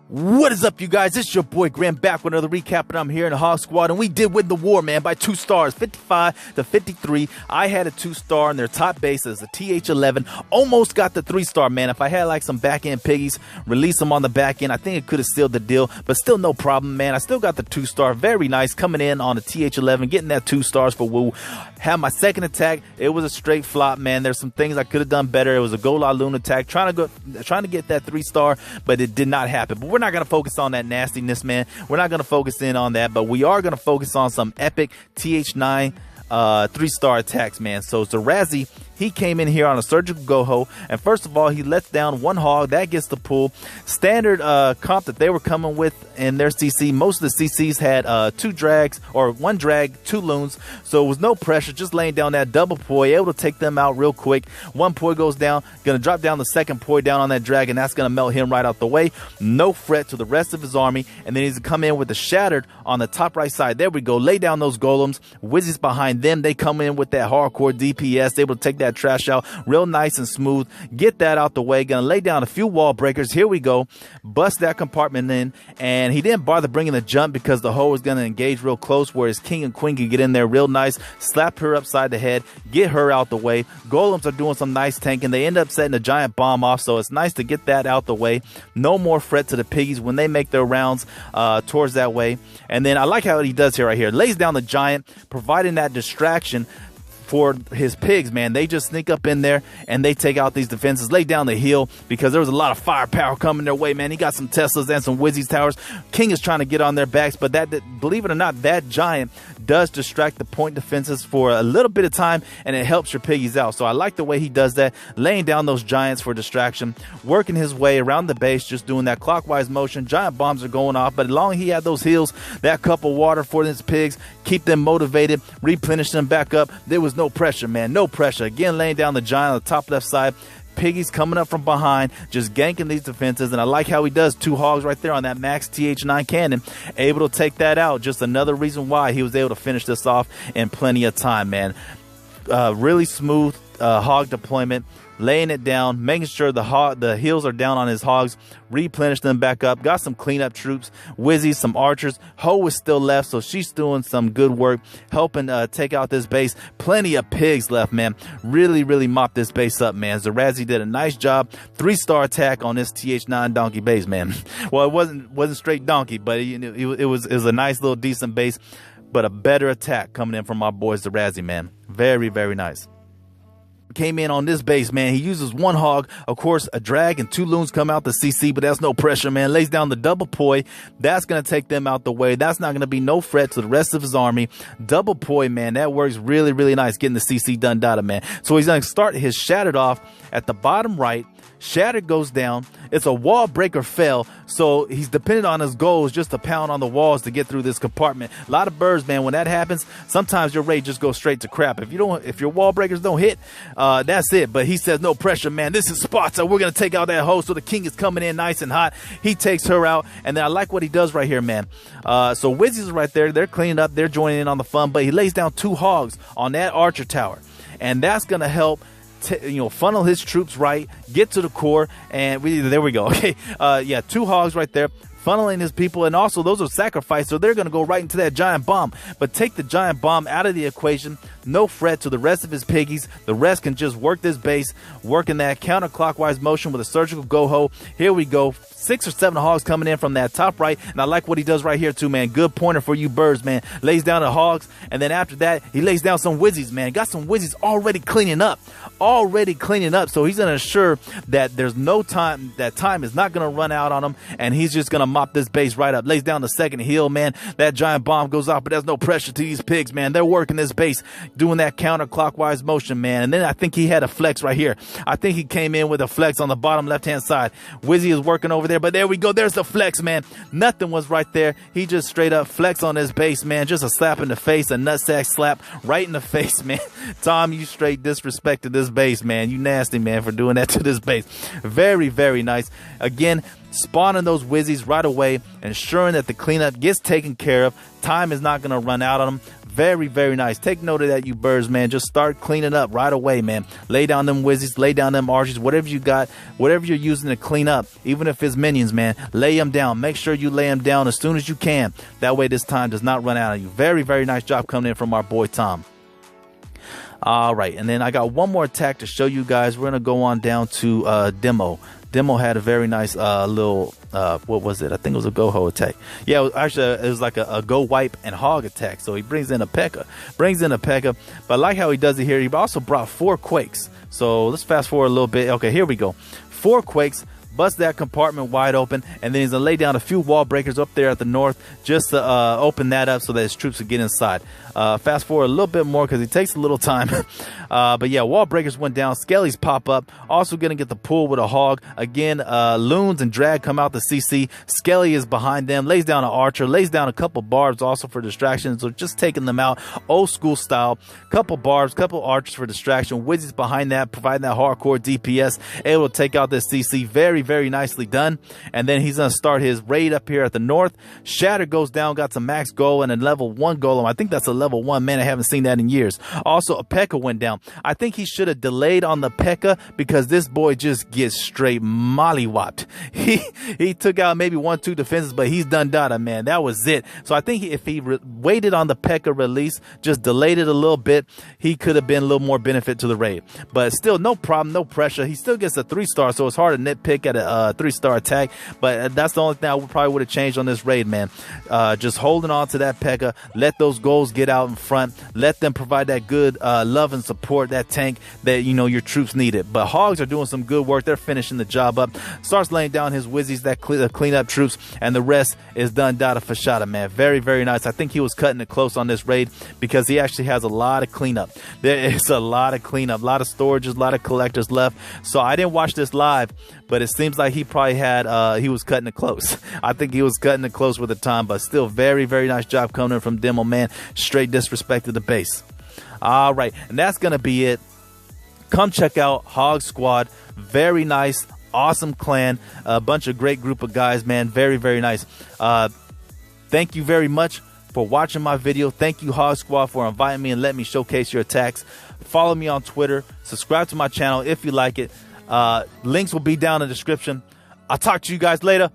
What is up, you guys? It's your boy Graham back with another recap, and I'm here in the Hog Squad, and we did win the war, man, by 2 stars, 55 to 53. I had a 2-star, and their top base is a TH11. Almost got the 3-star, man. If I had like some back-end piggies, release them on the back end, I think it could have sealed the deal, but still no problem, man. I still got the 2-star. Very nice coming in on the TH11, getting that 2 stars for Woo. Had my second attack. It was a straight flop, man. There's some things I could have done better. It was a Go La Loon attack, trying to get that 3-star, but it did not happen. But we're not going to focus on that nastiness, man. We're not going to focus in on that, but we are going to focus on some epic Th9 3-star attacks, man. So Zerazi, he came in here on a surgical go-ho, and first of all, he lets down 1 hog. That gets the pull. Standard comp that they were coming with in their CC. Most of the CCs had 2 drags, or 1 drag, 2 loons, so it was no pressure, just laying down that double poi, able to take them out real quick. 1 poi goes down, gonna drop down the second poi down on that drag, and that's gonna melt him right out the way. No fret to the rest of his army, and then he's gonna come in with the shattered on the top right side. There we go. Lay down those golems. Wizzies behind them, they come in with that hardcore DPS, able to take that trash out real nice and smooth. Get that out the way. Gonna lay down a few wall breakers. Here we go. Bust that compartment in, and he didn't bother bringing the jump because the hoe was gonna engage real close where his king and queen can get in there real nice. Slap her upside the head, get her out the way. Golems are doing some nice tanking. They end up setting a giant bomb off, so it's nice to get that out the way. No more fret to the piggies when they make their rounds towards that way. And then I like how he does here right here. Lays down the giant, providing that distraction for his pigs, man. They just sneak up in there and they take out these defenses, lay down the hill because there was a lot of firepower coming their way, man. He got some Teslas and some Wizzies towers. King is trying to get on their backs, but that, believe it or not, that giant does distract the point defenses for a little bit of time, and it helps your piggies out. So I like the way he does that, laying down those giants for distraction, working his way around the base, just doing that clockwise motion. Giant bombs are going off, but as long as he had those heals, that cup of water for his pigs, keep them motivated, replenish them back up. There was no pressure, man. No pressure. Again, laying down the giant on the top left side. Piggies coming up from behind, just ganking these defenses, and I like how he does 2 hogs right there on that max TH9 cannon, able to take that out. Just another reason why he was able to finish this off in plenty of time, man. Really smooth hog deployment, laying it down, making sure the heals are down on his hogs, replenish them back up. Got some cleanup troops, Wizzies, some archers. Ho is still left, so she's doing some good work, helping take out this base. Plenty of pigs left, man. Really mopped this base up, man. Zerazi did a nice job. 3-star attack on this TH9 donkey base, man. Well, it wasn't straight donkey, but it was a nice little decent base, but a better attack coming in from my boy Zerazi, man. Very nice. Came in on this base, man. He uses 1 hog, of course, a drag, and 2 loons come out the CC, but that's no pressure, man. Lays down the double poi. That's going to take them out the way. That's not going to be no threat to the rest of his army. Double poi, man, that works really nice, getting the CC done data, man. So he's going to start his shattered off at the bottom right. Shattered goes down. It's a wall breaker fail, so he's dependent on his goals just to pound on the walls to get through this compartment. A lot of birds, man. When that happens, sometimes your raid just goes straight to crap. If your wall breakers don't hit, that's it. But he says no pressure, man. This is Sparta. We're gonna take out that hoe. So the king is coming in nice and hot. He takes her out, and then I like what he does right here, man. So Wizzies is right there. They're cleaning up. They're joining in on the fun, but he lays down 2 hogs on that archer tower, and that's gonna help funnel his troops right, get to the core, and there we go. Okay, yeah, 2 hogs right there, funneling his people, and also those are sacrificed, so they're going to go right into that giant bomb. But take the giant bomb out of the equation, no threat to the rest of his piggies. The rest can just work this base, working that counterclockwise motion with a surgical go-ho. Here we go. 6 or 7 hogs coming in from that top right, and I like what he does right here too, man. Good pointer for you birds, man. Lays down the hogs, and then after that, he lays down some Wizzies, man. Got some Wizzies already cleaning up, so he's gonna ensure that there's no time, that time is not gonna run out on him, and he's just gonna mop this base right up. Lays down the second hill, man. That giant bomb goes off, but there's no pressure to these pigs, man. They're working this base, doing that counterclockwise motion, man. And then I think he had a flex right here. I think he came in with a flex on the bottom left-hand side. Wizzy is working over there, but there we go. There's the flex, man. Nothing was right there. He just straight up flex on his base, man. Just a slap in the face, a nutsack slap right in the face, man. Tom, you straight disrespected this base, man. You nasty, man, for doing that to this base. Very nice. Again, spawning those wizzies right away, ensuring that the cleanup gets taken care of. Time is not going to run out on them. Very, very nice. Take note of that, you birds, man. Just start cleaning up right away, man. Lay down them wizzies, lay down them archers, whatever you got, whatever you're using to clean up, even if it's minions, man. Lay them down. Make sure you lay them down as soon as you can. That way this time does not run out on you. Very, very nice job coming in from our boy Tom. All right, and then I got one more attack to show you guys. We're going to go on down to Demo. Demo had a very nice little, what was it? I think it was a go-ho attack. Yeah, it was like a go wipe and hog attack. So he brings in a P.E.K.K.A. But I like how he does it here. He also brought 4 Quakes. So let's fast forward a little bit. Okay, here we go. 4 Quakes. Bust that compartment wide open, and then he's going to lay down a few wall breakers up there at the north just to open that up so that his troops will get inside. Fast forward a little bit more because it takes a little time. But yeah, wall breakers went down. Skellies pop up. Also going to get the pull with a hog. Again, loons and drag come out the CC. Skelly is behind them. Lays down an archer. Lays down a couple barbs also for distractions. So just taking them out old school style. Couple barbs, couple archers for distraction. Wizards behind that, providing that hardcore DPS. Able to take out this CC. Very, very nicely done. And then he's going to start his raid up here at the north. Shatter goes down. Got some max goal and a level 1 golem. I think that's a level 1. Man, I haven't seen that in years. Also, a P.E.K.K.A. went down. I think he should have delayed on the P.E.K.K.A. because this boy just gets straight mollywopped. He took out maybe 1-2 defenses, but he's done data, man. That was it. So I think if he waited on the P.E.K.K.A. release, just delayed it a little bit, he could have been a little more benefit to the raid. But still, no problem, no pressure. He still gets a 3-star, so it's hard to nitpick at a 3-star attack. But that's the only thing I probably would have changed on this raid, man. Just holding on to that P.E.K.K.A. Let those goals get out in front. Let them provide that good love and support, that tank that your troops needed. But Hogs are doing some good work. They're finishing the job up. Starts laying down his wizzies that clean up troops, and the rest is done data fashada, man. Very, very nice. I think he was cutting it close on this raid because he actually has a lot of cleanup. There is a lot of cleanup, a lot of storages, a lot of collectors left. So I didn't watch this live, but it seems like he probably had he was cutting it close. I think he was cutting it close with the time, but still very, very nice job coming in from Demo, man. Straight disrespect to the base. All right, and that's gonna be it. Come check out Hogs Squad. Very nice, awesome clan. A bunch of great group of guys, man. Very, very nice. Thank you very much for watching my video. Thank you, Hogs Squad, for inviting me and letting me showcase your attacks. Follow me on Twitter. Subscribe to my channel if you like it. Links will be down in the description. I'll talk to you guys later.